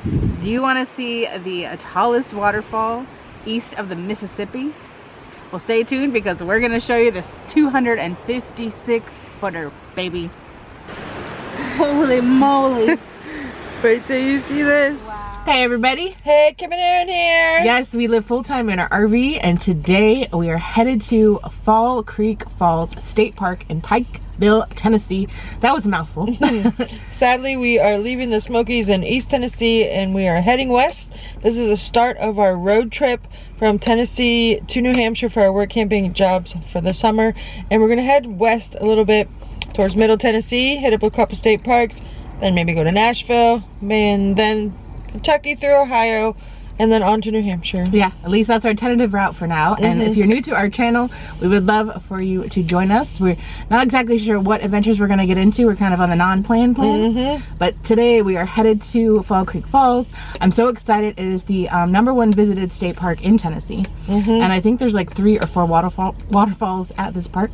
Do you want to see the tallest waterfall east of the Mississippi? Well, stay tuned because we're going to show you this 256 footer, baby. Holy moly. Wait till you see this. Wow. Hey everybody. Hey, Kim and Aaron here. Yes, we live full-time in our RV, and today we are headed to Fall Creek Falls State Park in Pikeville, Tennessee. That was a mouthful. Sadly, we are leaving the Smokies in East Tennessee and we are heading west. This is the start of our road trip from Tennessee to New Hampshire for our work camping jobs for the summer. And we're gonna head west a little bit towards Middle Tennessee, hit up a couple state parks, then maybe go to Nashville, and then Kentucky through Ohio, and then on to New Hampshire. Yeah, at least that's our tentative route for now. And if you're new to our channel, we would love for you to join us. We're not exactly sure what adventures we're going to get into. We're kind of on the non-planned plan. But today we are headed to Fall Creek Falls. I'm so excited. It is the #1 visited state park in Tennessee. And I think there's like 3 or 4 waterfalls at this park.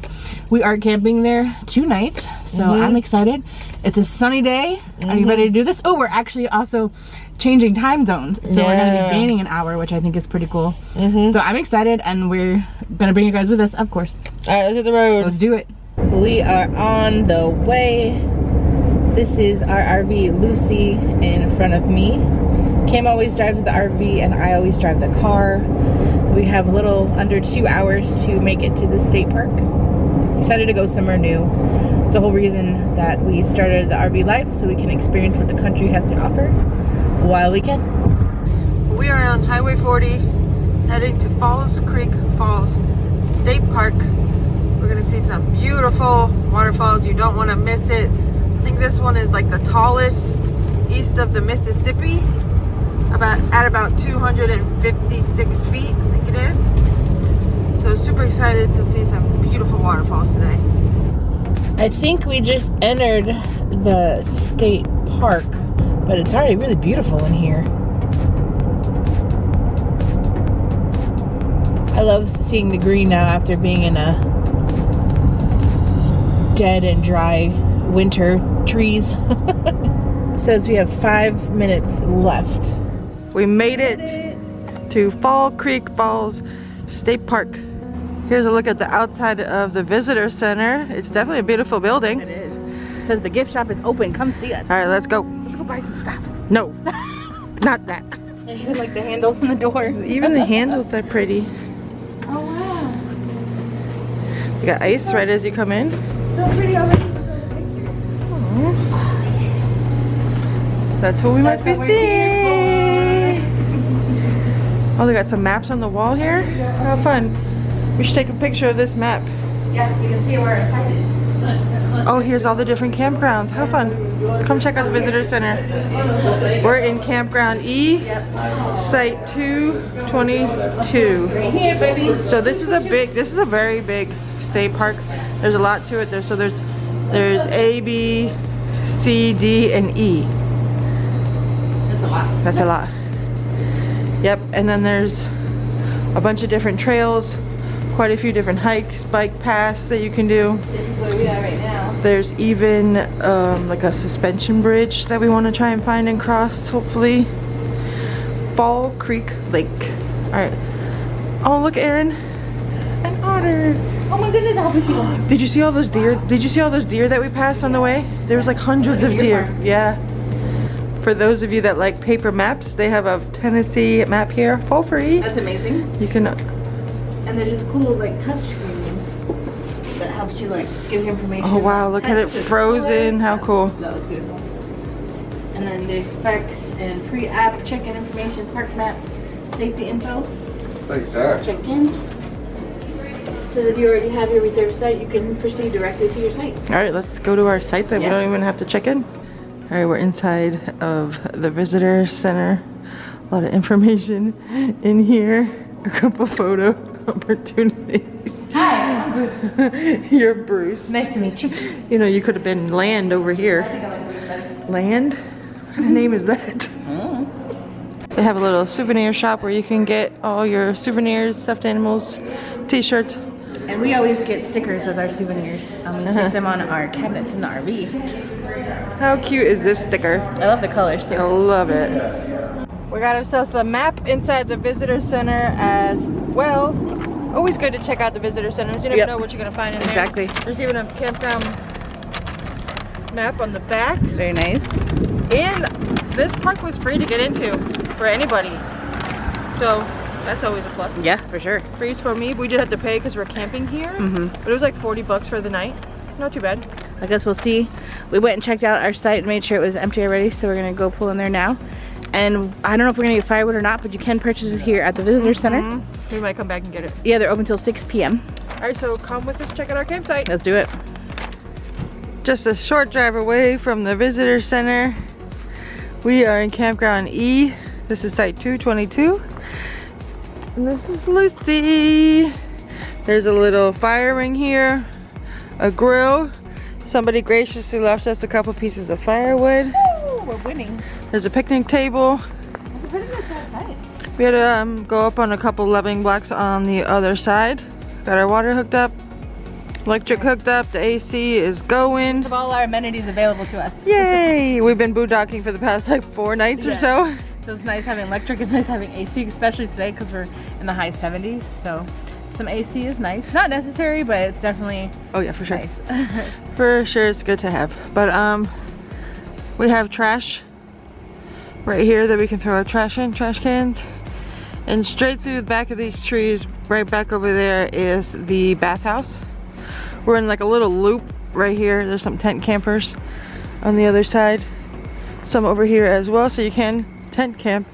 We are camping there tonight, so I'm excited. It's a sunny day. Are you ready to do this? Oh, we're actually also changing time zones, so we're going to be gaining an hour, which I think is pretty cool. So I'm excited, and we're going to bring you guys with us, of course. All right, let's hit the road. Let's do it. We are on the way. This is our RV, Lucy, in front of me. Kim always drives the RV, and I always drive the car. We have a little under 2 hours to make it to the state park. Excited to go somewhere new. It's the whole reason that we started the RV life, so we can experience what the country has to offer while we can. We are on Highway 40 heading to Falls Creek Falls State Park. We're gonna see some beautiful waterfalls. You don't want to miss it. I think this one is like the tallest east of the Mississippi, at about 256 feet, I think it is. So super excited to see some beautiful waterfalls today. I think we just entered the state park, but it's already really beautiful in here. I love seeing the green now after being in a dead and dry winter trees. It says we have 5 minutes left. We made it to Fall Creek Falls State Park. Here's a look at the outside of the visitor center. It's definitely a beautiful building. It is. It says the gift shop is open. Come see us. All right, let's go. Let's go buy some stuff. No, not that. Even like the handles on the door. Even the handles are pretty. Oh wow. You got ice right as you come in. So pretty already. That's what we might be seeing. Oh, they got some maps on the wall here. How fun. We should take a picture of this map. Yeah, you can see where our site is. Oh, here's all the different campgrounds. How fun. Come check out the visitor center. We're in campground E, site 222. Right here, baby. So this is a very big state park. There's a lot to it there. So there's A, B, C, D, and E. That's a lot. That's a lot. Yep, and then there's a bunch of different trails, quite a few different hikes, bike paths that you can do. This is where we are right now. There's even like a suspension bridge that we want to try and find and cross, hopefully. Fall Creek Lake. All right. Oh, look, Aaron. An otter. Oh my goodness, I hope we see one. Did you see all those deer? Did you see all those deer that we passed on the way? There was like hundreds of deer. Yeah. For those of you that like paper maps, they have a Tennessee map here for free. That's amazing. You can. And there's this cool like touch screen that helps you like give you information. Oh wow, look at it frozen. How cool. That was beautiful. And then the specs and free app check-in information, park map, safety info. Thanks, sir. Check in. So if you already have your reserved site, you can proceed directly to your site. All right, let's go to our site that we don't even have to check in. All right, we're inside of the visitor center. A lot of information in here. A couple photo opportunities. Hi, I'm Bruce. You're Bruce. Nice to meet you. You know, you could have been Land over here. Land? What kind of name is that? They have a little souvenir shop where you can get all your souvenirs, stuffed animals, t-shirts. And we always get stickers as our souvenirs. We stick them on our cabinets in the RV. How cute is this sticker? I love the colors I too. love it. We got ourselves a map inside the visitor center as well. Always good to check out the visitor centers. You never know what you're gonna find in there. Exactly. There's even a campground map on the back. Very nice. And this park was free to get into for anybody. So that's always a plus. Yeah, for sure. Free's for me. We did have to pay because we're camping here. But it was like 40 bucks for the night. Not too bad. I guess we'll see. We went and checked out our site and made sure it was empty already, so we're gonna go pull in there now. And I don't know if we're gonna get firewood or not, but you can purchase it here at the visitor center. We might come back and get it. Yeah, they're open till 6 p.m. All right, so come with us, check out our campsite. Let's do it. Just a short drive away from the visitor center. We are in campground E. This is site 222. And this is Lucy. There's a little fire ring here, a grill. Somebody graciously left us a couple pieces of firewood. Woo, we're winning. There's a picnic table. We had to go up on a couple leveling blocks on the other side. Got our water hooked up, electric hooked up, the AC is going. We have all our amenities available to us. Yay! We've been boondocking for the past like 4 nights or so. So it's nice having electric, it's nice having AC, especially today because we're in the high 70s. So some AC is nice. Not necessary, but it's definitely oh yeah, for sure. Nice. For sure it's good to have. But we have trash right here that we can throw our trash in, trash cans. And straight through the back of these trees, right back over there is the bathhouse. We're in like a little loop right here. There's some tent campers on the other side. Some over here as well, so you can tent camp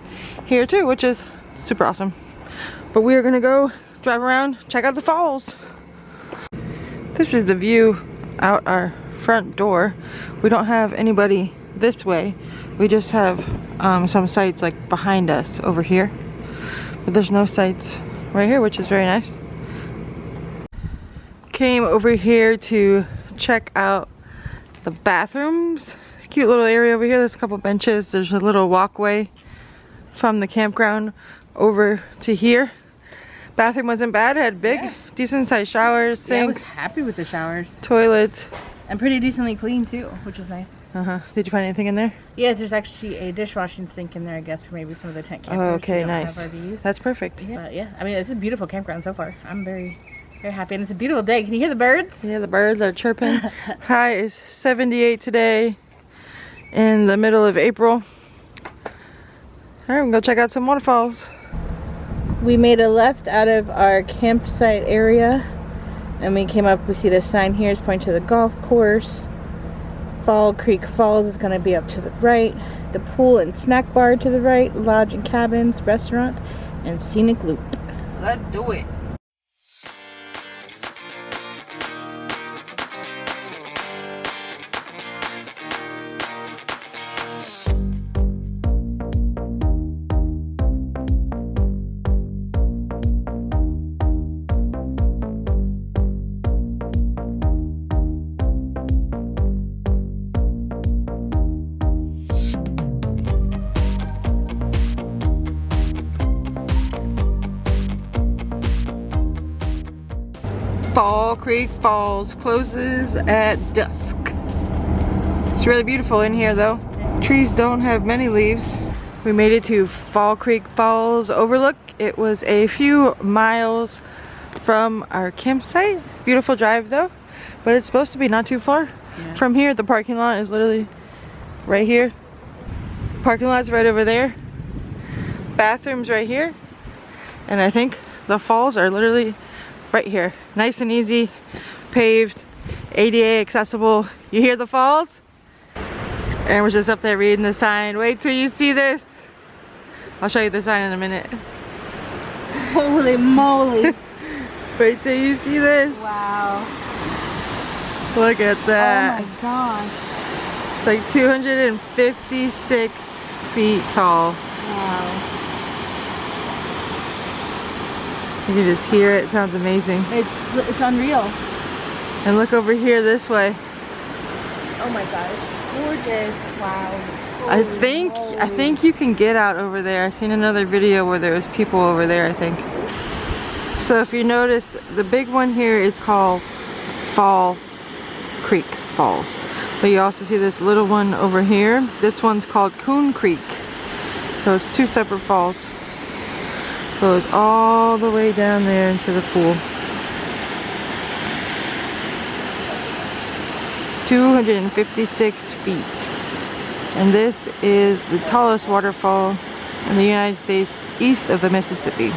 here too, which is super awesome. But we are gonna go drive around, check out the falls. This is the view out our front door. We don't have anybody this way. We just have some sites like behind us over here. But there's no sites right here, which is very nice. Came over here to check out the bathrooms. It's a cute little area over here. There's a couple benches. There's a little walkway from the campground over to here. Bathroom wasn't bad. It had big, decent sized showers, sinks. Yeah, I was happy with the showers. Toilets. And pretty decently clean too, which is nice. Did you find anything in there? Yeah, there's actually a dishwashing sink in there, I guess, for maybe some of the tent campers. Oh, okay, who don't nice. have RVs. That's perfect. Yeah, but yeah, I mean, it's a beautiful campground so far. I'm very, very happy, and it's a beautiful day. Can you hear the birds? Yeah, the birds are chirping. High is 78 today, in the middle of April. All right, we're gonna go check out some waterfalls. We made a left out of our campsite area, and we came up. We see this sign here. It's pointing to the golf course. Fall Creek Falls is going to be up to the right. The pool and snack bar to the right. Lodge and cabins, restaurant, and scenic loop. Let's do it. Fall Creek Falls closes at dusk. It's really beautiful in here though. Trees don't have many leaves. We made it to Fall Creek Falls overlook. It was a few miles from our campsite. Beautiful drive though, but it's supposed to be not too far. Yeah. From here, the parking lot is literally right here. Parking lot's right over there. Bathrooms right here. And I think the falls are literally right here. Nice and easy, paved, ADA accessible. You hear the falls? And we're just up there reading the sign. Wait till you see this. I'll show you the sign in a minute. Holy moly. Wait till you see this. Wow. Look at that. Oh my gosh. It's like 256 feet tall. Wow. You can just hear it. It sounds amazing. It's unreal. And look over here this way. Oh my gosh. Gorgeous. Wow. I think you can get out over there. I've seen another video where there was people over there, I think. So if you notice, the big one here is called Fall Creek Falls. But you also see this little one over here. This one's called Coon Creek. So it's two separate falls. Goes all the way down there into the pool. 256 feet. And this is the tallest waterfall in the United States east of the Mississippi.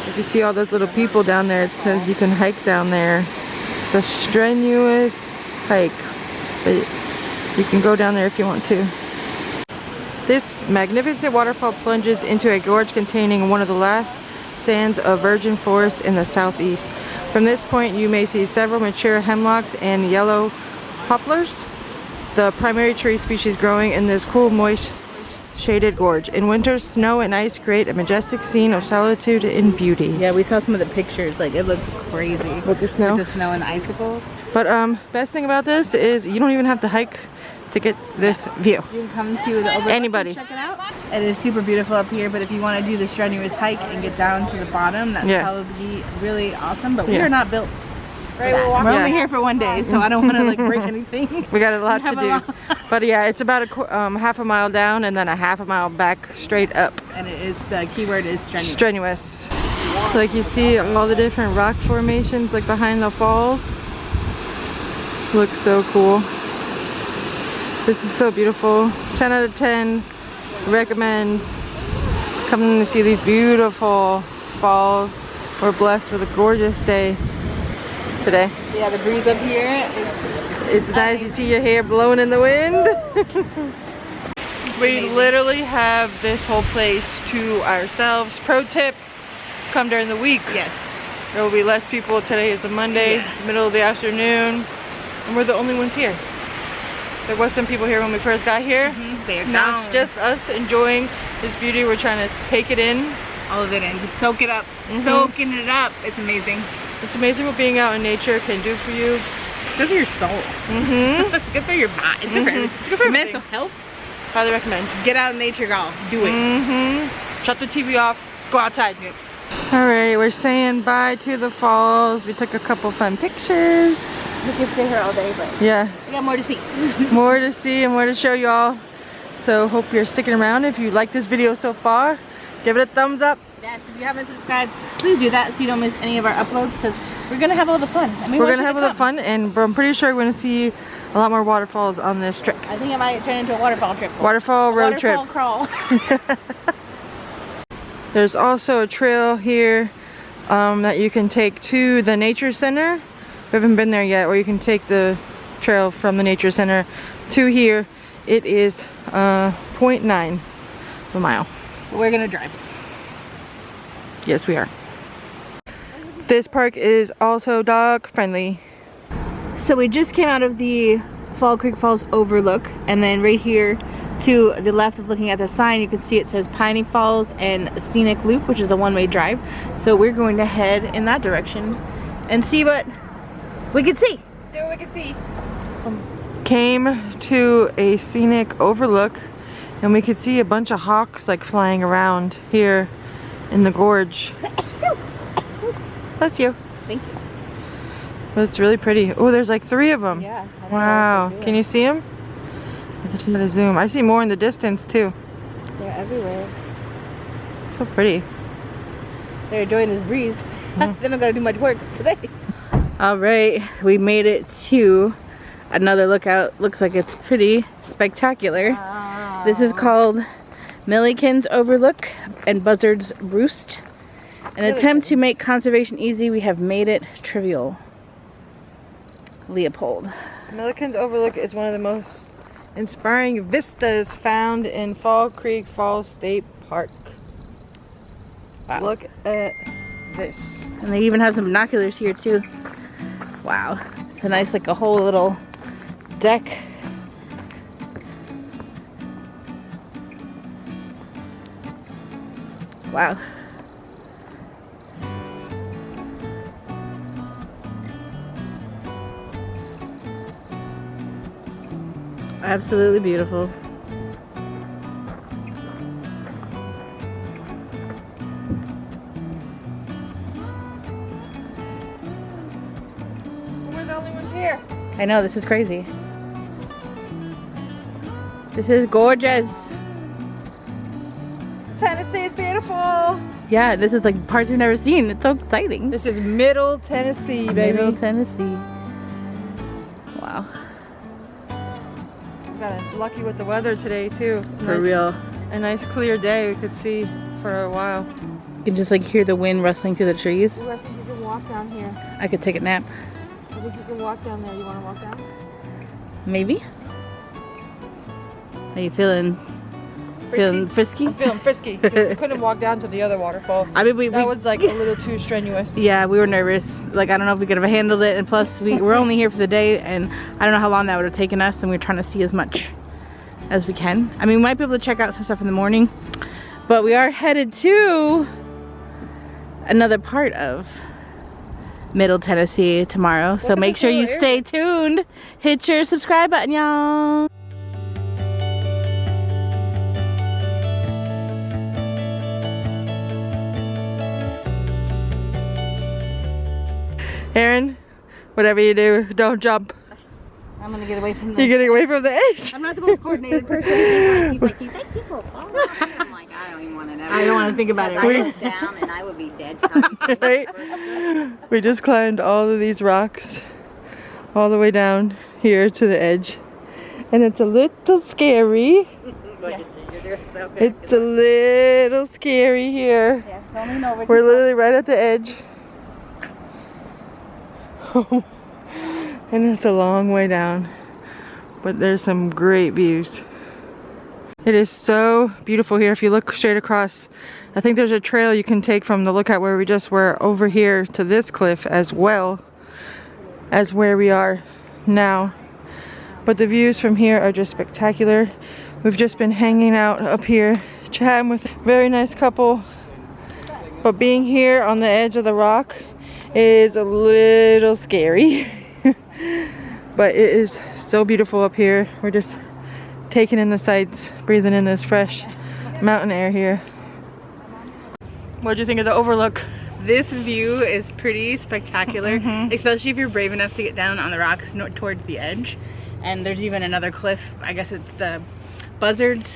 If you see all those little people down there, it's because you can hike down there. It's a strenuous hike, but you can go down there if you want to. This magnificent waterfall plunges into a gorge containing one of the last stands of virgin forest in the southeast. From this point, you may see several mature hemlocks and yellow poplars, the primary tree species growing in this cool, moist, shaded gorge. In winter, snow and ice create a majestic scene of solitude and beauty. Yeah, we saw some of the pictures. Like, it looks crazy. With the snow? With the snow and icicles. But best thing about this is you don't even have to hike to get this view. You can come to the overlook Anybody. and check it out. It is super beautiful up here, but if you want to do the strenuous hike and get down to the bottom, that's probably really awesome. But we are not built for that. We're only here for one day, so I don't want to like break anything. We got a lot to do. But yeah, it's about a half a mile down and then a half a mile back straight up. And it is, the keyword is strenuous. Strenuous. Like you see all the different rock formations like behind the falls. Looks so cool. This is so beautiful. 10 out of 10. Recommend coming to see these beautiful falls. We're blessed with a gorgeous day today. Yeah, the breeze up here. It's nice to see your hair blowing in the wind. We literally have this whole place to ourselves. Pro tip, come during the week. Yes. There will be less people. Today is a Monday, middle of the afternoon, and we're the only ones here. There was some people here when we first got here. Now it's just us enjoying this beauty. We're trying to take it in. All of it in. Just soak it up. Soaking it up. It's amazing. It's amazing what being out in nature can do for you. It's good for your soul. It's good for your body. It's good for everything. It's good for your mental health. Highly recommend. Get out in nature, y'all. Do it. Shut the TV off. Go outside. Alright, we're saying bye to the falls. We took a couple fun pictures. We could stay here all day, but yeah, we got more to see. More to see and more to show y'all. So hope you're sticking around. If you like this video so far, give it a thumbs up. Yes, if you haven't subscribed, please do that so you don't miss any of our uploads, because we're gonna have all the fun. We're gonna have all the fun, and I'm pretty sure we're gonna see a lot more waterfalls on this trip. I think it might turn into a waterfall trip. Waterfall road trip. Waterfall crawl. There's also a trail here that you can take to the nature center. We haven't been there yet, where you can take the trail from the nature center to here. It is 0.9 of a mile. We're gonna drive. Yes, we are. This park is also dog friendly. So we just came out of the Fall Creek Falls overlook, and then right here to the left of looking at the sign, you can see it says Piney Falls and Scenic Loop, which is a one-way drive. So we're going to head in that direction and see what we can see. See what we can see. Came to a scenic overlook, and we could see a bunch of hawks like flying around here in the gorge. Bless you. Thank you. Well, it's really pretty. Oh, there's like 3 of them. Yeah. Wow. Can you see them? I can try to zoom. I see more in the distance too. They're everywhere. So pretty. They're enjoying this breeze. They don't gotta do much work today. All right, we made it to another lookout. Looks like it's pretty spectacular. Wow. This is called Milliken's Overlook and Buzzard's Roost. An attempt to make conservation easy, we have made it trivial. Leopold. Milliken's Overlook is one of the most inspiring vistas found in Fall Creek Falls State Park. Wow. Look at this. And they even have some binoculars here too. Wow. It's a nice, like a whole little deck. Wow. Absolutely beautiful. We're the only ones here. I know, this is crazy. This is gorgeous. Tennessee is beautiful. Yeah, this is like parts we've never seen. It's so exciting. This is Middle Tennessee, baby. Middle Tennessee. Wow. We got lucky with the weather today too. For real. A nice clear day we could see for a while. You can just like hear the wind rustling through the trees. Ooh, I think you can walk down here. I could take a nap. I think you can walk down there. You want to walk down? Maybe. Are you feeling feeling frisky? I'm feeling frisky. We couldn't walk down to the other waterfall. I mean, that was like a little too strenuous. Yeah, we were nervous. Like, I don't know if we could have handled it, and plus we're only here for the day, and I don't know how long that would have taken us, and we're trying to see as much as we can. I mean, we might be able to check out some stuff in the morning, but we are headed to another part of Middle Tennessee tomorrow, so make sure you stay tuned. Hit your subscribe button, y'all. Aaron, whatever you do, don't jump. I'm gonna get away from the You're getting away from the edge. I'm not the most coordinated person. He's like, you think people fall off? I'm like, I don't even want to know. I don't want to think about it. I look down and I would be dead. Right? We just climbed all of these rocks all the way down here to the edge. And it's a little scary. Yeah. You're doing so good. It's a little scary here. Yeah, don't lean over. We're literally right at the edge. And it's a long way down, but there's some great views. It is so beautiful here. If you look straight across, I think there's a trail you can take from the lookout where we just were over here to this cliff, as well as where we are now. But the views from here are just spectacular. We've just been hanging out up here, chatting with a very nice couple, but being here on the edge of the rock is a little scary. But it is so beautiful up here. We're just taking in the sights, breathing in this fresh mountain air here. What do you think of the overlook? This view is pretty spectacular, especially if you're brave enough to get down on the rocks towards the edge. And there's even another cliff, I guess it's the Buzzards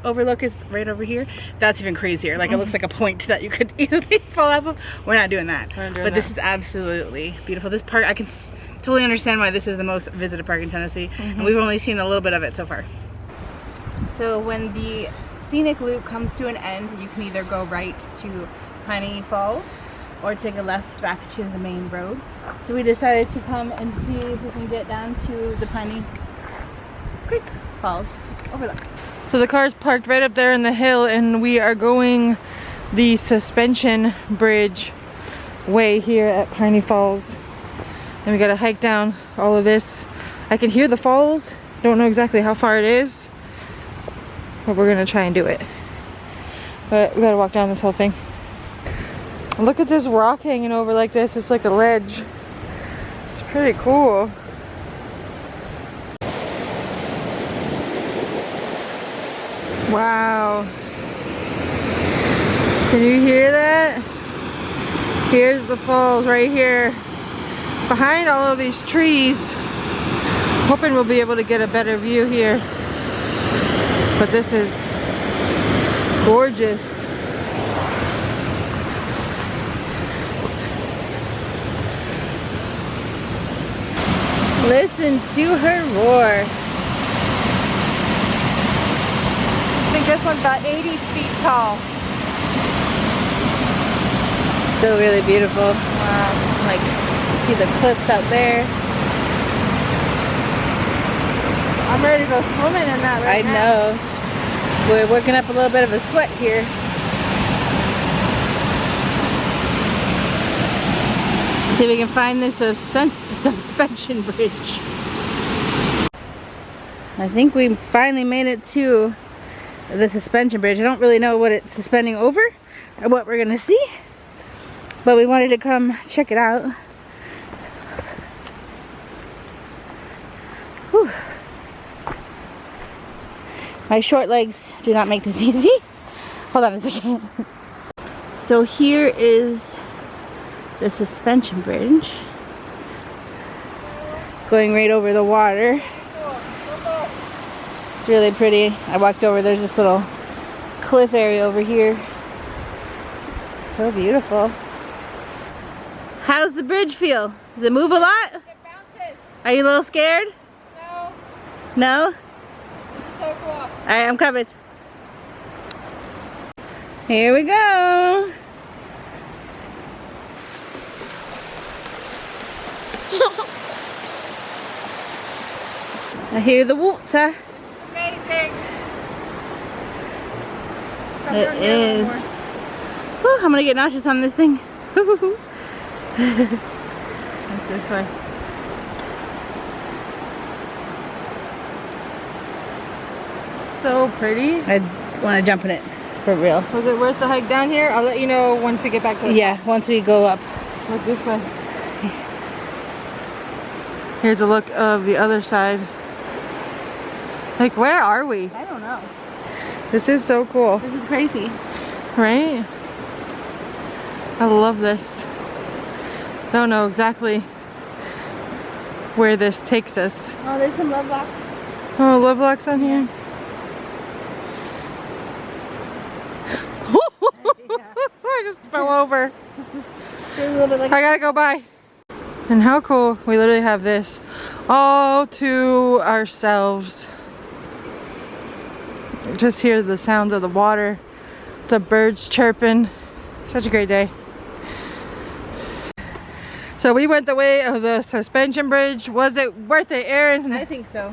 overlook is right over here. That's even crazier. Like, it looks like a point that you could easily fall off of. We're not doing that. But this is absolutely beautiful. This park, I can totally understand why this is the most visited park in Tennessee. And we've only seen a little bit of it so far. So when the scenic loop comes to an end, you can either go right to Piney Falls or take a left back to the main road. So we decided to come and see if we can get down to the Piney Falls overlook. So the car's parked right up there in the hill, and we are going the suspension bridge way here at Piney Falls. And we gotta hike down all of this. I can hear the falls. Don't know exactly how far it is, but we're gonna try and do it. But we gotta walk down this whole thing. Look at this rock hanging over like this. It's like a ledge. It's pretty cool. Wow. Can you hear that? Here's the falls right here. Behind all of these trees. Hoping we'll be able to get a better view here. But this is gorgeous. Listen to her roar. I think this one's about 80 feet tall. Still really beautiful. Wow. Like, see the cliffs out there. I'm ready to go swimming in that right now. I know. We're working up a little bit of a sweat here. See if we can find this suspension bridge. I think we finally made it to the suspension bridge. I don't really know what it's suspending over or what we're gonna see, but we wanted to come check it out. Whew. My short legs do not make this easy. Hold on a second. So here is the suspension bridge going right over the water. It's It's really pretty. I walked over, there's this little cliff area over here. So beautiful. How's the bridge feel? Does it move a lot? It bounces. Are you a little scared? No. No? This is so cool. Alright, I'm coming. Here we go. I hear the water. Amazing. It is. Whew, I'm gonna get nauseous on this thing. This way. So pretty. I want to jump in it for real. Was it worth the hike down here? I'll let you know once we get back to the Yeah, once we go up. Look this way. Here's a look of the other side. Like, where are we? I don't know. This is so cool. This is crazy. Right? I love this. I don't know exactly where this takes us. Oh, there's some love locks. Oh, love locks on here. I just fell over. There's a little bit like I gotta go by. And how cool, we literally have this all to ourselves. Just hear the sounds of the water, the birds chirping. Such a great day. So we went the way of the suspension bridge. Was it worth it, Erin? I think so.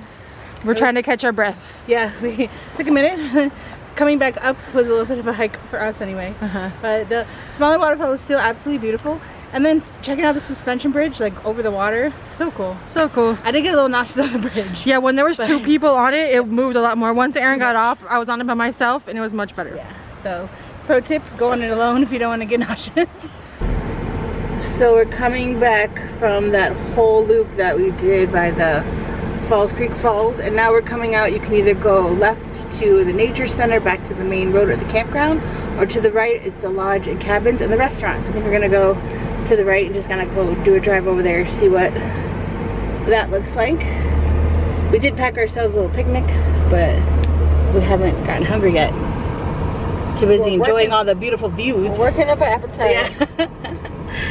We're trying to catch our breath. Yeah, we took a minute. Coming back up was a little bit of a hike for us anyway. But the smaller waterfall was still absolutely beautiful. And then checking out the suspension bridge, like over the water, so cool. So cool. I did get a little nauseous on the bridge. Yeah, when there was 2 people on it, it moved a lot more. Once Erin got off, I was on it by myself and it was much better. Yeah, so pro tip, go on it alone if you don't want to get nauseous. So we're coming back from that whole loop that we did by the Falls Creek Falls, and now we're coming out. You can either go left to the nature center, back to the main road at the campground, or to the right is the lodge and cabins and the restaurants. I think we're gonna go to the right and just gonna go do a drive over there, see what that looks like. We did pack ourselves a little picnic, but we haven't gotten hungry yet. Too busy enjoying all the beautiful views. We're working up an appetite. Yeah.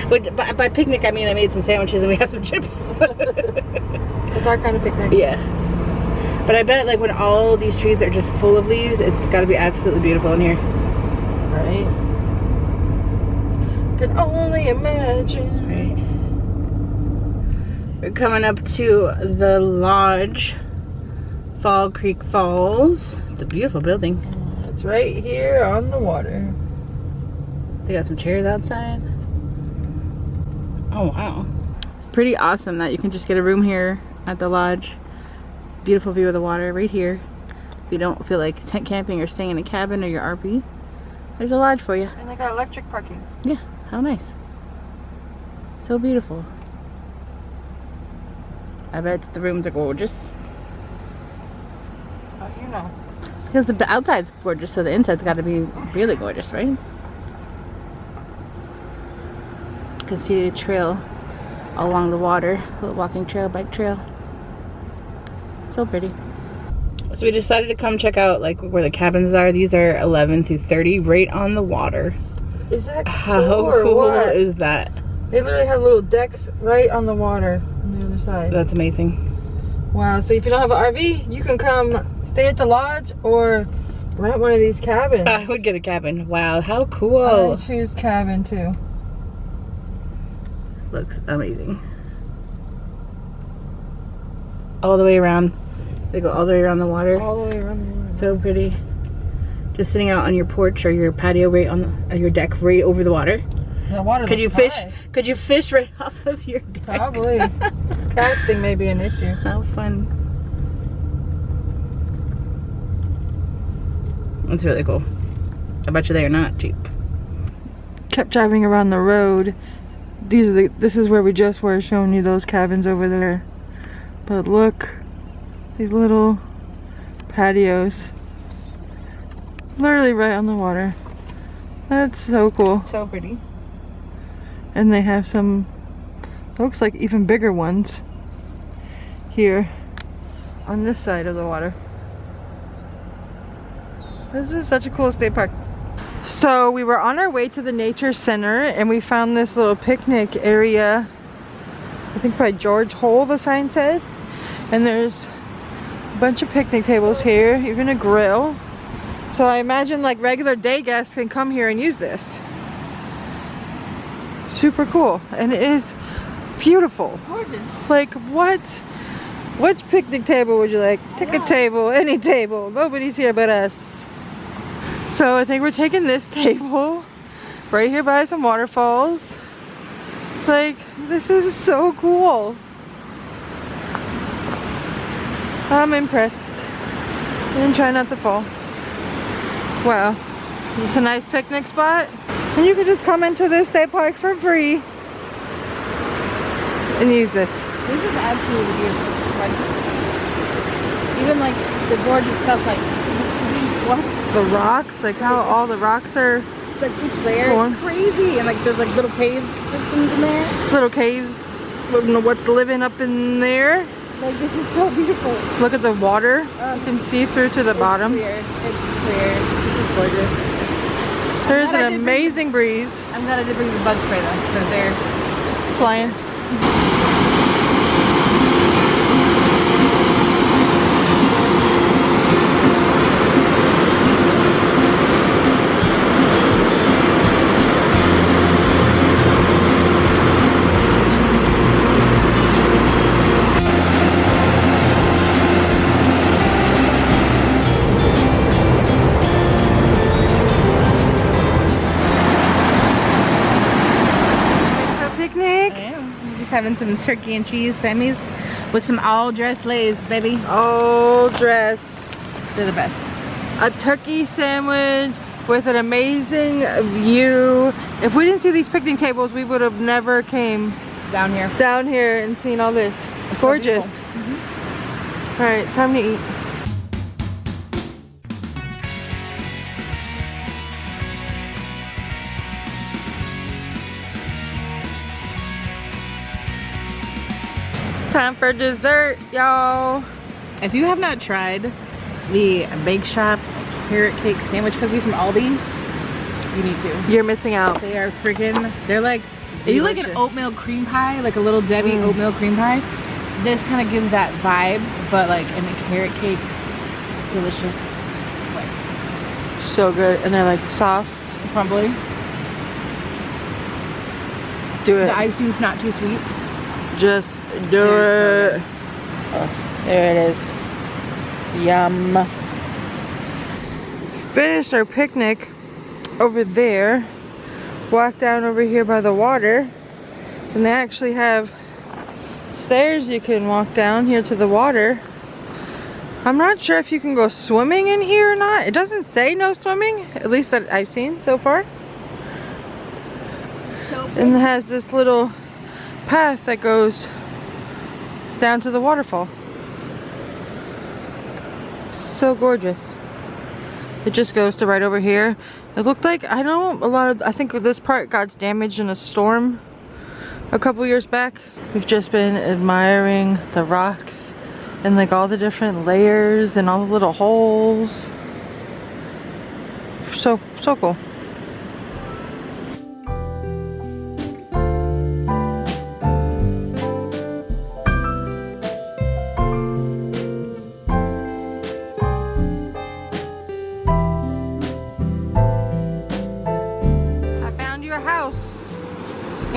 By picnic I mean I made some sandwiches and we have some chips. It's our kind of picnic. Yeah. But I bet like when all these trees are just full of leaves, it's got to be absolutely beautiful in here. Right? Can only imagine. Right. We're coming up to the lodge, Fall Creek Falls. It's a beautiful building. It's right here on the water. They got some chairs outside. Oh wow. It's pretty awesome that you can just get a room here at the lodge. Beautiful view of the water right here. If you don't feel like tent camping or staying in a cabin or your RV, there's a lodge for you. And they got electric parking. Yeah, how nice. So beautiful. I bet the rooms are gorgeous. How do you know? Because the outside's gorgeous, so the inside's got to be really gorgeous, right? You can see the trail all along the water. A little walking trail, bike trail. So pretty. So we decided to come check out like where the cabins are. These are 11 through 30, right on the water. Is that cool? How cool is that? They literally have little decks right on the water on the other side. That's amazing. Wow, so if you don't have an RV, you can come stay at the lodge or rent one of these cabins. I would get a cabin. Wow, how cool. I choose cabin too. Looks amazing. All the way around. They go all the way around the water. All the way around the water. So pretty. Just sitting out on your porch or your patio right on your deck right over the water. The water Could you looks fish? high. Could you fish right off of your deck? Probably. Casting may be an issue. How fun. It's really cool. I bet you they are not cheap. Kept driving around the road. This is where we just were, showing you those cabins over there. But look, these little patios. Literally right on the water. That's so cool. So pretty. And they have some, looks like even bigger ones here on this side of the water. This is such a cool state park. So we were on our way to the nature center and we found this little picnic area, I think by George Hole, the sign said. And there's a bunch of picnic tables here, even a grill. So I imagine like regular day guests can come here and use this. Super cool. And it is beautiful. Gorgeous. Like what? Which picnic table would you like? Pick a table, any table. Nobody's here but us. So I think we're taking this table right here by some waterfalls. Like, this is so cool. I'm impressed. And try not to fall. Wow. This is a nice picnic spot. And you can just come into this state park for free and use this. This is absolutely beautiful. Like, even like the gorgeous stuff, like what? The rocks, like how all the rocks are. Like each layer is crazy, and like there's like little cave systems in there. Little caves. I don't know what's living up in there. Like this is so beautiful. Look at the water. You can see through to the bottom. Clear. It's clear. This is gorgeous. There's an amazing breeze. I'm glad I did bring the bug spray though, because they're flying. having some turkey and cheese sammies with some all dressed lays, baby. All dressed. They're the best. A turkey sandwich with an amazing view. If we didn't see these picnic tables, we would have never came down here and seen all this. It's gorgeous. Mm-hmm. All right, time to eat. Time for dessert, y'all. If you have not tried the Bake Shop carrot cake sandwich cookies from Aldi, you need to. You're missing out. They are freaking, they're like, if you like an oatmeal cream pie, like a Little Debbie oatmeal cream pie, this kind of gives that vibe, but like in a carrot cake, delicious. So good, and they're like soft. Crumbly. Do it. The icing's not too sweet. Just do it. Oh, there it is. Yum. Finished our picnic over there. Walked down over here by the water. And they actually have stairs you can walk down here to the water. I'm not sure if you can go swimming in here or not. It doesn't say no swimming, at least that I've seen so far. And it has this little path that goes down to the waterfall. So gorgeous. It just goes to right over here. It looked like, I think this part got damaged in a storm a couple years back. We've just been admiring the rocks and like all the different layers and all the little holes. So cool.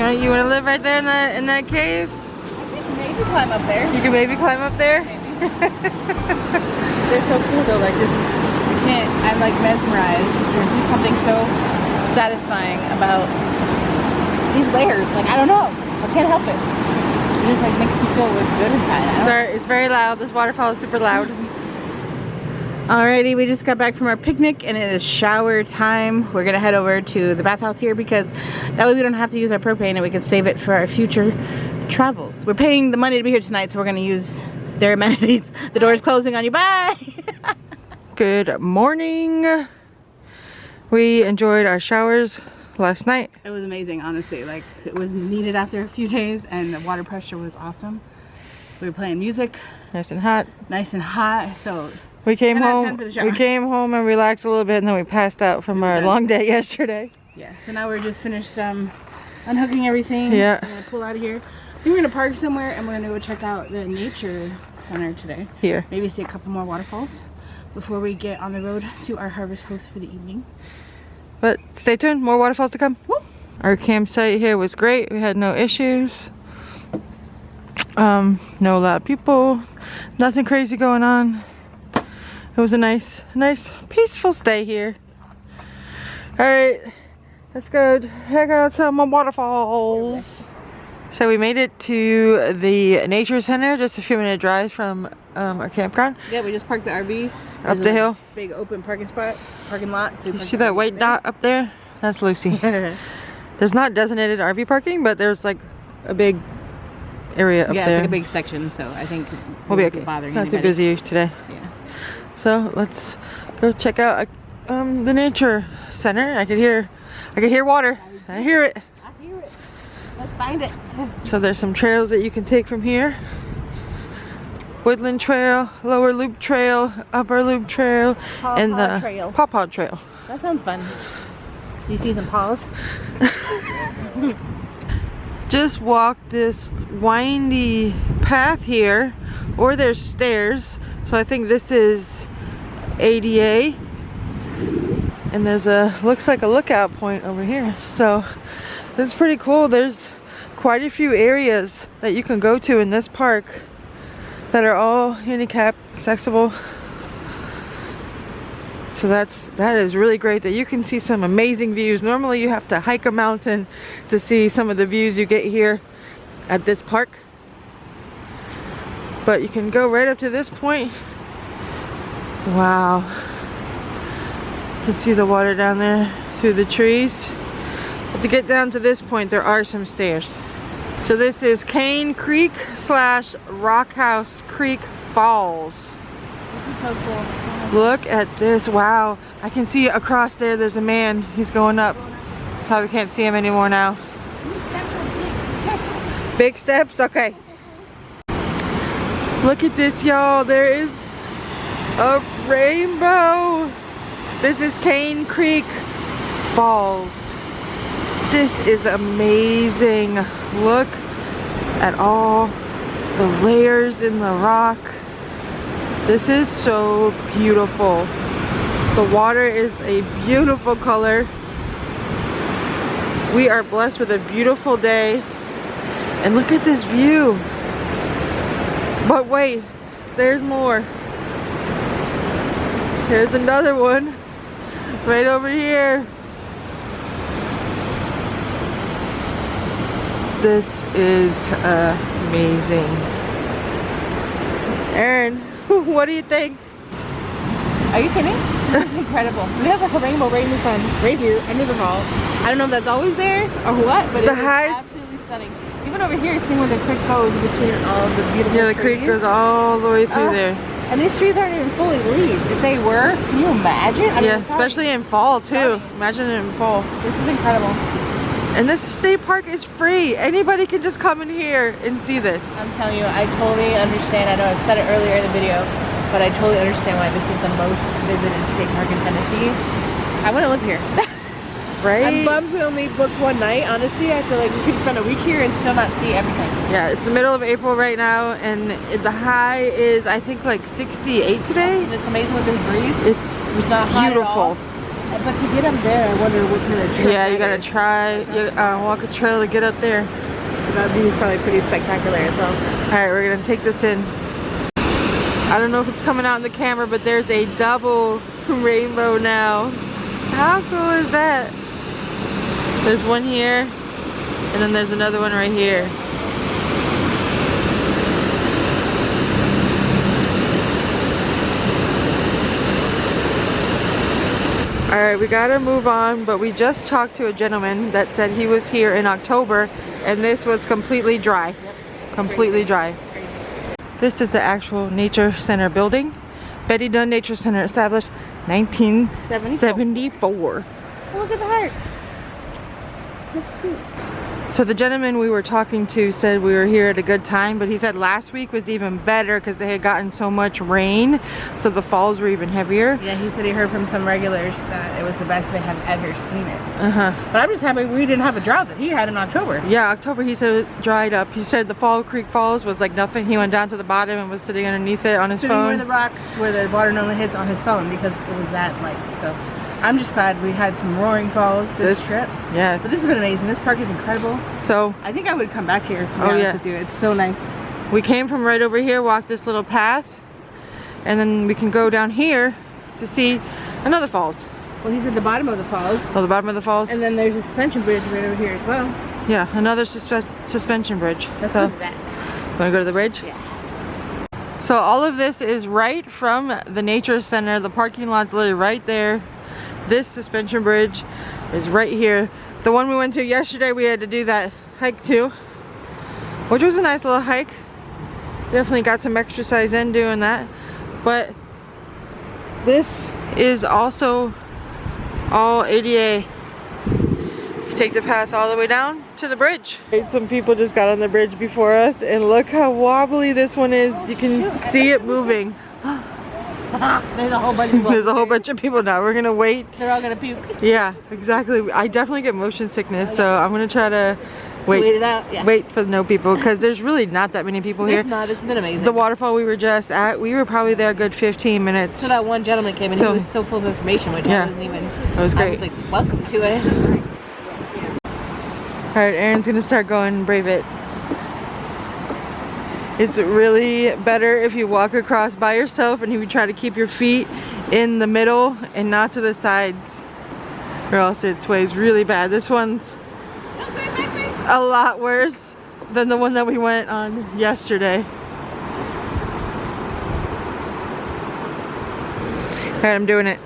You want to live right there in that cave? I think maybe climb up there. You can maybe climb up there? Maybe. They're so cool though, like just, I'm like mesmerized. There's just something so satisfying about these layers. Like, I don't know. I can't help it. It just like makes me feel good inside. It's very loud. This waterfall is super loud. Alrighty, we just got back from our picnic and it is shower time. We're gonna head over to the bathhouse here because that way we don't have to use our propane and we can save it for our future travels. We're paying the money to be here tonight, so we're gonna use their amenities. The door is closing on you. Bye! Good morning. We enjoyed our showers last night. It was amazing, honestly. Like, it was needed after a few days and the water pressure was awesome. We were playing music. Nice and hot. Nice and hot, so We came 10 out of home. 10 for the shower. We came home and relaxed a little bit, and then we passed out from our long day yesterday. Yeah. So now we're just finished unhooking everything. Yeah. We're gonna pull out of here. I think we're gonna park somewhere, and we're gonna go check out the nature center today. Here. Maybe see a couple more waterfalls before we get on the road to our harvest host for the evening. But stay tuned. More waterfalls to come. Woo. Our campsite here was great. We had no issues. No loud people. Nothing crazy going on. It was a nice, peaceful stay here. All right, let's go check out some more waterfalls. So we made it to the nature center, just a few minute drive from our campground. Yeah, we just parked the RV Up the hill. Big open parking lot. So You see that white dot up there? That's Lucy. There's not designated RV parking, but there's like a big area up there. Yeah, it's like a big section, so I think We'll be okay. It's not too busy today. Yeah. So let's go check out the nature center. I could hear water. I hear it. I hear it. Let's find it. So there's some trails that you can take from here. Woodland Trail, Lower Loop Trail, Upper Loop Trail, and the Trail. Pawpaw Trail. That sounds fun. You see some paws? Just walk this windy path here, or there's stairs. So I think this is ADA, and there's looks like a lookout point over here. So that's pretty cool. There's quite a few areas that you can go to in this park that are all handicap accessible. So that is really great that you can see some amazing views. Normally you have to hike a mountain to see some of the views you get here at this park. But you can go right up to this point. Wow. You can see the water down there through the trees. But to get down to this point, there are some stairs. So this is Cane Creek / Rockhouse Creek Falls. This is so cool. Look at this. Wow. I can see across there, there's a man. He's going up. Probably can't see him anymore now. Big steps? Okay. Look at this, y'all. There is a rainbow. This is Cane Creek Falls. This is amazing. Look at all the layers in the rock. This is so beautiful. The water is a beautiful color. We are blessed with a beautiful day. And look at this view. But wait, there's more. Here's another one right over here. This is amazing. Erin, what do you think? Are you kidding? This is incredible. We have like a rainbow right in the sun, right here, under the fall. I don't know if that's always there or what, but it's absolutely stunning. Even over here, seeing where the creek goes between all the beautiful trees. Yeah, the creek goes all the way through there. And these trees aren't even fully leaves. If they were, can you imagine? I mean, yeah, especially in fall too. Imagine it in fall. This is incredible. And this state park is free. Anybody can just come in here and see this. I'm telling you, I totally understand. I know I've said it earlier in the video, but I totally understand why this is the most visited state park in Tennessee. I want to live here. Right? I'm bummed we only booked one night. Honestly, I feel like we could spend a week here and still not see everything. Yeah, it's the middle of April right now, and the high is, I think, like 68 today. And it's amazing with this breeze. It's not hot at all. beautiful. But to get up there, I wonder what kind of trail. Yeah, you gotta try, walk a trail to get up there. That view is probably pretty spectacular as well. Alright, we're gonna take this in. I don't know if it's coming out in the camera, but there's a double rainbow now. How cool is that? There's one here, and then there's another one right here. Alright, we gotta move on, but we just talked to a gentleman that said he was here in October, and this was completely dry. Yep. Completely dry. This is the actual Nature Center building. Betty Dunn Nature Center, established 1974. Oh, look at the heart. That's cute. So the gentleman we were talking to said we were here at a good time, but he said last week was even better because they had gotten so much rain, so the falls were even heavier. Yeah, he said he heard from some regulars that it was the best they have ever seen it. Uh-huh. But I'm just happy we didn't have the drought that he had in October. Yeah, October he said it dried up. He said the Fall Creek Falls was like nothing. He went down to the bottom and was sitting underneath it on his phone. Sitting where the rocks, where the water normally hits, on his phone because it was that light. So I'm just glad we had some roaring falls this trip. Yeah. But this has been amazing. This park is incredible. So I think I would come back here, to be honest with you. It's so nice. We came from right over here, walked this little path, and then we can go down here to see another falls. Well, he's at the bottom of the falls. Oh, the bottom of the falls? And then there's a suspension bridge right over here as well. Yeah, another suspension bridge. Let's so, go to that. Want to go to the bridge? Yeah. So all of this is right from the nature center. The parking lot's literally right there. This suspension bridge is right here. The one we went to yesterday, we had to do that hike too, which was a nice little hike. Definitely got some exercise in doing that. But this is also all ADA. You take the path all the way down to the bridge. Some people just got on the bridge before us, and look how wobbly this one is. You can see it moving. There's a whole bunch of people. There's a whole bunch of people now. We're gonna wait. They're all gonna puke. Yeah, exactly. I definitely get motion sickness, so I'm gonna try to wait it out. Yeah. Wait for no people, because there's really not that many people here. It's not. It's been amazing. The waterfall we were just at, we were probably there a good 15 minutes. So that one gentleman came in, he was so full of information, which I wasn't even. It was great. I was like, welcome to it. All right, Aaron's gonna start going brave it. It's really better if you walk across by yourself and you try to keep your feet in the middle and not to the sides, or else it sways really bad. This one's a lot worse than the one that we went on yesterday. All right, I'm doing it.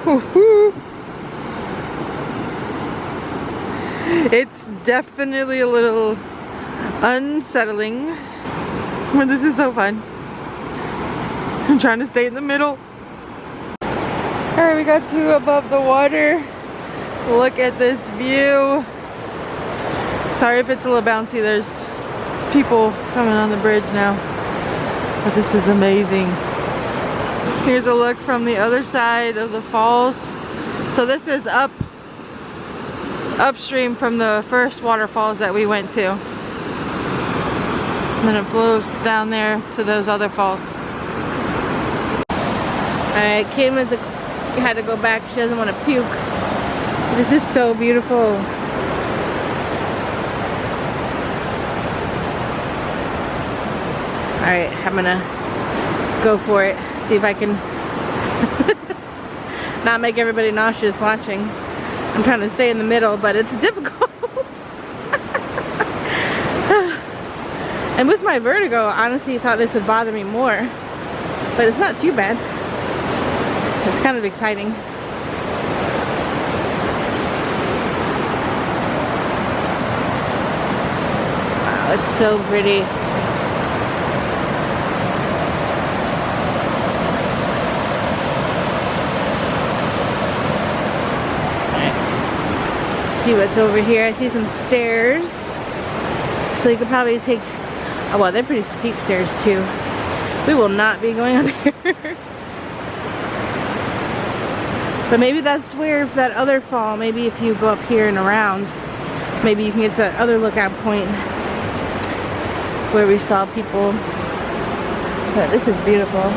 Woo-hoo. It's definitely a little unsettling, but this is so fun. I'm trying to stay in the middle. Alright, we got to above the water. Look at this view. Sorry if it's a little bouncy. There's people coming on the bridge now, but this is amazing. Here's a look from the other side of the falls. So this is upstream from the first waterfalls that we went to. And then it flows down there to those other falls. Alright, Kim had to go back. She doesn't want to puke. This is so beautiful. Alright, I'm gonna go for it. See if I can not make everybody nauseous watching. I'm trying to stay in the middle, but it's difficult. And with my vertigo, honestly, I thought this would bother me more. But it's not too bad. It's kind of exciting. Wow, it's so pretty. Let's see what's over here. I see some stairs. So you could probably take, oh well, they're pretty steep stairs too. We will not be going up here. But maybe that's where that other fall, maybe if you go up here and around, maybe you can get to that other lookout point where we saw people. But this is beautiful.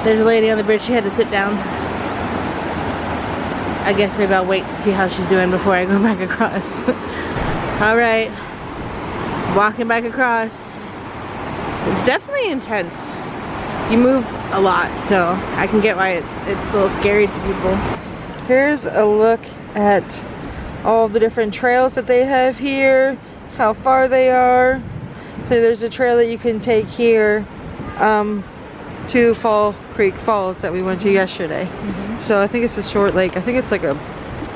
There's a lady on the bridge. She had to sit down. I guess maybe I'll wait to see how she's doing before I go back across. Alright. Walking back across. It's definitely intense. You move a lot, so I can get why it's a little scary to people. Here's a look at all the different trails that they have here, how far they are. So there's a trail that you can take here to Fall Creek Falls that we went to yesterday. So I think it's a short lake. I think it's like a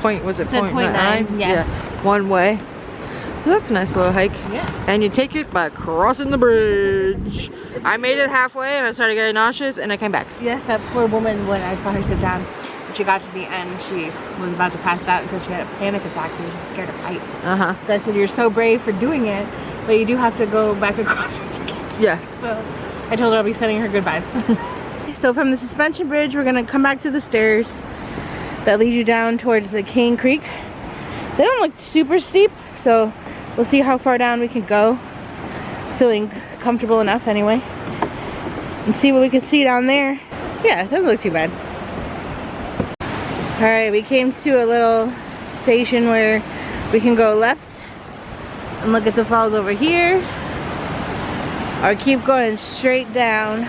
point, was it 0.9? Yeah. One way. That's a nice little hike. Yeah. And you take it by crossing the bridge. I made it halfway and I started getting nauseous and I came back. Yes, that poor woman, when I saw her sit down, when she got to the end, she was about to pass out until she had a panic attack because she was scared of heights. Uh-huh. I said, you're so brave for doing it, but you do have to go back across it again. Yeah. So I told her I'll be sending her good vibes. So from the suspension bridge, we're gonna come back to the stairs that lead you down towards the Cane Creek. They don't look super steep, so we'll see how far down we can go. Feeling comfortable enough anyway. And see what we can see down there. Yeah, it doesn't look too bad. Alright, we came to a little station where we can go left and look at the falls over here. Or keep going straight down.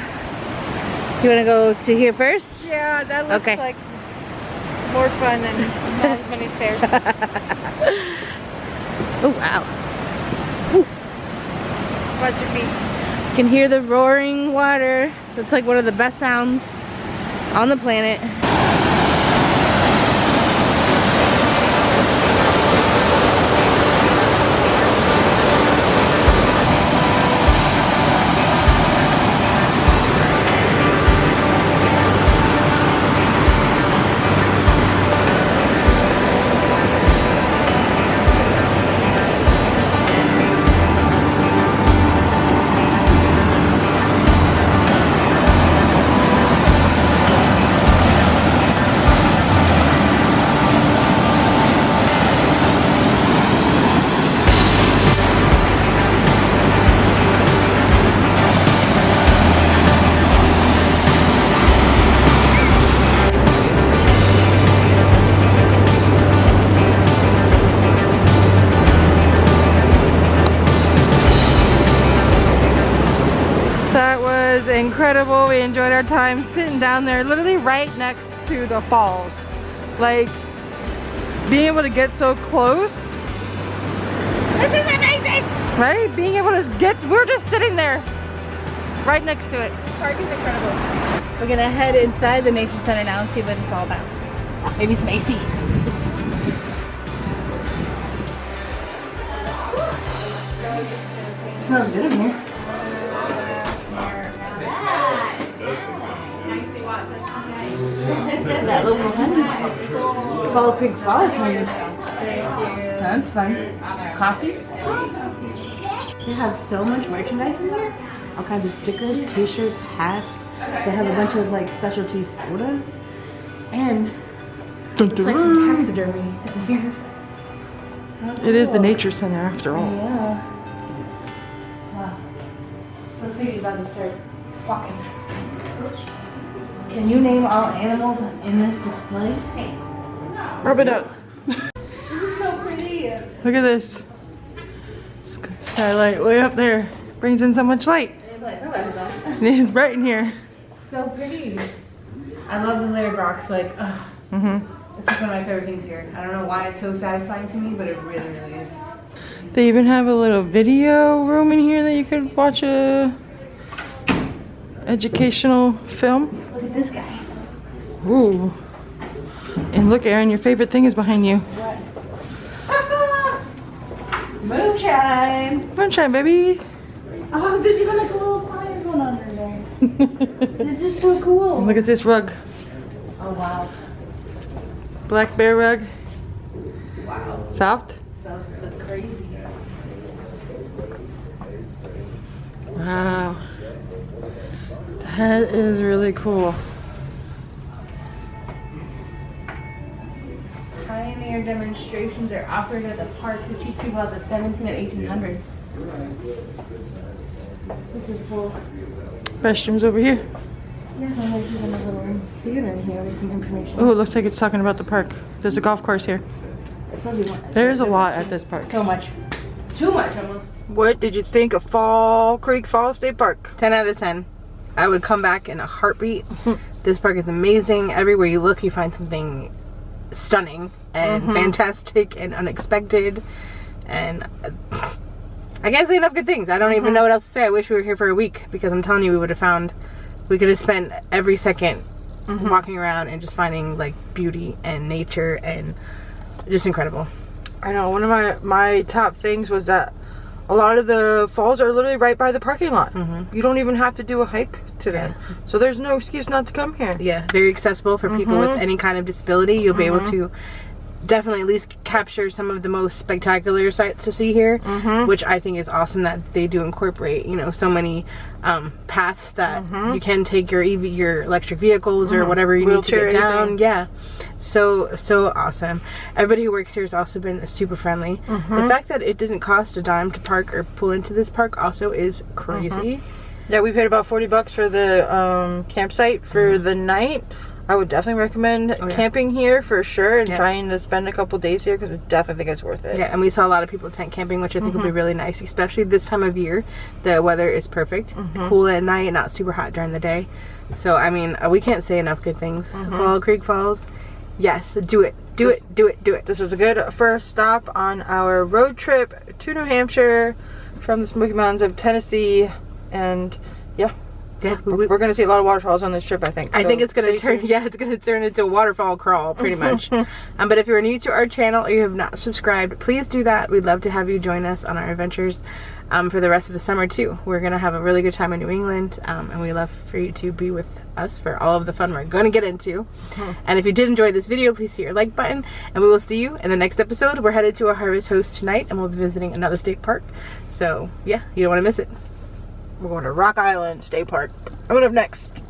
You wanna go to here first? Yeah, that looks Okay. like more fun and not as many stairs. Oh wow. Ooh. Watch your feet. You can hear the roaring water. That's like one of the best sounds on the planet. That was incredible. We enjoyed our time sitting down there, literally right next to the falls. Like, being able to get so close. This is amazing! Right? Being able to get, we're just sitting there, right next to it. Park is incredible. We're gonna head inside the nature center now and see what it's all about. Maybe some AC. Smells good in here. That local honey. Fall Creek Falls honey. That's fun. Coffee. They have so much merchandise in there. All kinds of stickers, t-shirts, hats. They have a bunch of like specialty sodas. And it's like some taxidermy in here. It is the nature center after all. Yeah. Wow. Let's see if he's about to start squawking. Can you name all animals in this display? Hey. Rub it up. This is so pretty. Look at this. Skylight way up there. Brings in so much light. It's bright in here. So pretty. I love the layered rocks. Like, it's like one of my favorite things here. I don't know why it's so satisfying to me, but it really, really is. They even have a little video room in here that you could watch a educational film. Look at this guy. Ooh. And look, Aaron, your favorite thing is behind you. What? Moonshine. Moonshine, baby. Oh, there's even like a little fire going on in there. This is so cool. Look at this rug. Oh, wow. Black bear rug. Wow. Soft. So, that's crazy. Wow. That is really cool. Pioneer demonstrations are offered at the park to teach people about the 1700s and 1800s. This is cool. Restrooms over here. Yeah, and there's even a little theater in here with some information. Oh, it looks like it's talking about the park. There's a golf course here. There's a lot at this park. So much. Too much almost. What did you think of Fall Creek Falls State Park? 10 out of 10. I would come back in a heartbeat. This park is amazing. Everywhere you look, you find something stunning and fantastic and unexpected. And I can't say enough good things. I don't even know what else to say. I wish we were here for a week, because I'm telling you, we could have spent every second walking around and just finding like beauty and nature and just incredible. I know, one of my top things was that a lot of the falls are literally right by the parking lot. You don't even have to do a hike to them. So there's no excuse not to come here. Yeah, very accessible for people with any kind of disability. You'll be able to definitely at least capture some of the most spectacular sights to see here, which I think is awesome that they do incorporate, you know, so many paths that you can take your electric vehicles or whatever you need to get down. Yeah, so awesome. Everybody who works here has also been super friendly. The fact that it didn't cost a dime to park or pull into this park also is crazy. Yeah, we paid about $40 for the campsite for the night. I would definitely recommend camping here for sure, and trying to spend a couple days here, because I definitely think it's worth it. Yeah, and we saw a lot of people tent camping, which I think will be really nice, especially this time of year. The weather is perfect, cool at night, not super hot during the day. So I mean, we can't say enough good things. Fall Creek Falls, yes, do it. Do it. This was a good first stop on our road trip to New Hampshire from the Smoky Mountains of Tennessee, and yeah, we're going to see a lot of waterfalls on this trip, I think. I think it's going to turn, it's going to turn into a waterfall crawl, pretty much. But if you're new to our channel or you have not subscribed, please do that. We'd love to have you join us on our adventures for the rest of the summer, too. We're going to have a really good time in New England, and we love for you to be with us for all of the fun we're going to get into. And if you did enjoy this video, please hit your like button, and we will see you in the next episode. We're headed to a Harvest Host tonight, and we'll be visiting another state park. So, yeah, you don't want to miss it. We're going to Rock Island State Park. Coming up next.